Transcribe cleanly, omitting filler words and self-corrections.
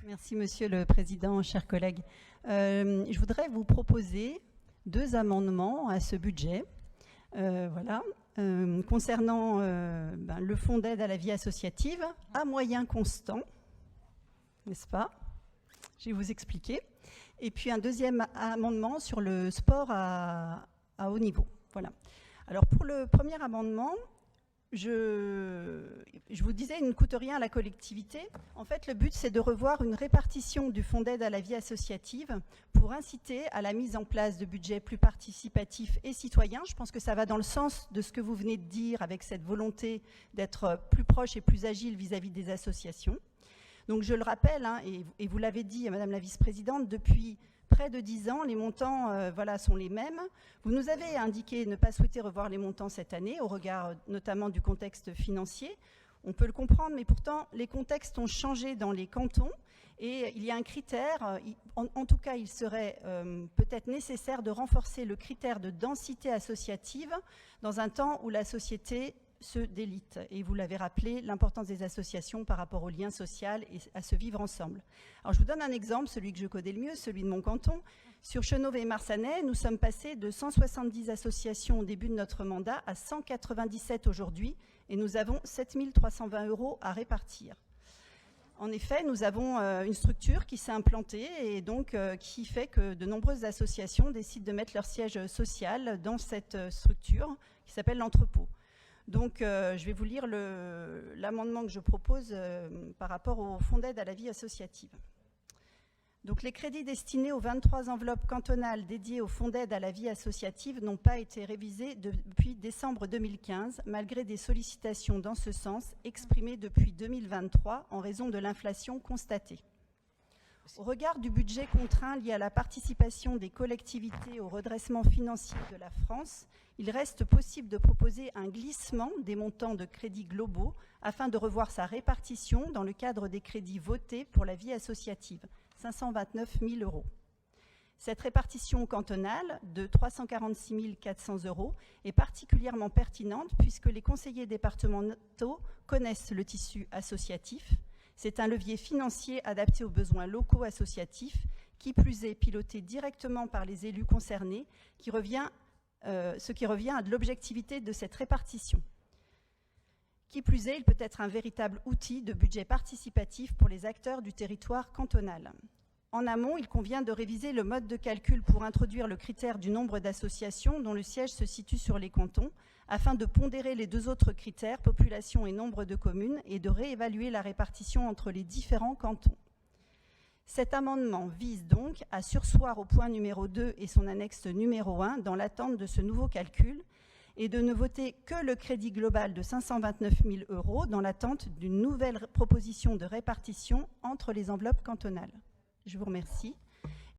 Merci Monsieur le Président, chers collègues. Je voudrais vous proposer 2 amendements à ce budget. Concernant le fonds d'aide à la vie associative à moyens constants, n'est-ce pas? Je vais vous expliquer. Et puis un deuxième amendement sur le sport à haut niveau. Voilà. Alors pour le premier amendement, je vous disais, il ne coûte rien à la collectivité. En fait, le but, c'est de revoir une répartition du fonds d'aide à la vie associative pour inciter à la mise en place de budgets plus participatifs et citoyens. Je pense que ça va dans le sens de ce que vous venez de dire avec cette volonté d'être plus proche et plus agile vis-à-vis des associations. Donc je le rappelle, et vous l'avez dit, Madame la Vice-Présidente, depuis près de 10 ans, les montants sont les mêmes. Vous nous avez indiqué ne pas souhaiter revoir les montants cette année, au regard notamment du contexte financier. On peut le comprendre, mais pourtant, les contextes ont changé dans les cantons. Et il y a un critère, en tout cas, il serait peut-être nécessaire de renforcer le critère de densité associative dans un temps où la société se délite. Et vous l'avez rappelé, l'importance des associations par rapport au lien social et à se vivre ensemble. Alors je vous donne un exemple, celui que je connais le mieux, celui de mon canton. Sur Chenôve et Marsanais, nous sommes passés de 170 associations au début de notre mandat à 197 aujourd'hui, et nous avons 7 320 € à répartir. En effet, nous avons une structure qui s'est implantée et donc qui fait que de nombreuses associations décident de mettre leur siège social dans cette structure qui s'appelle l'entrepôt. Donc, je vais vous lire l'amendement que je propose par rapport au fonds d'aide à la vie associative. Donc, les crédits destinés aux 23 enveloppes cantonales dédiées au fonds d'aide à la vie associative n'ont pas été révisés depuis décembre 2015, malgré des sollicitations dans ce sens exprimées depuis 2023 en raison de l'inflation constatée. Au regard du budget contraint lié à la participation des collectivités au redressement financier de la France, il reste possible de proposer un glissement des montants de crédits globaux afin de revoir sa répartition dans le cadre des crédits votés pour la vie associative, 529 000 €. Cette répartition cantonale de 346 400 € est particulièrement pertinente puisque les conseillers départementaux connaissent le tissu associatif. C'est un levier financier adapté aux besoins locaux associatifs, qui plus est piloté directement par les élus concernés, ce qui revient à de l'objectivité de cette répartition. Qui plus est, il peut être un véritable outil de budget participatif pour les acteurs du territoire cantonal. En amont, il convient de réviser le mode de calcul pour introduire le critère du nombre d'associations dont le siège se situe sur les cantons, afin de pondérer les 2 autres critères, population et nombre de communes, et de réévaluer la répartition entre les différents cantons. Cet amendement vise donc à surseoir au point numéro 2 et son annexe numéro 1 dans l'attente de ce nouveau calcul, et de ne voter que le crédit global de 529 000 € dans l'attente d'une nouvelle proposition de répartition entre les enveloppes cantonales. Je vous remercie.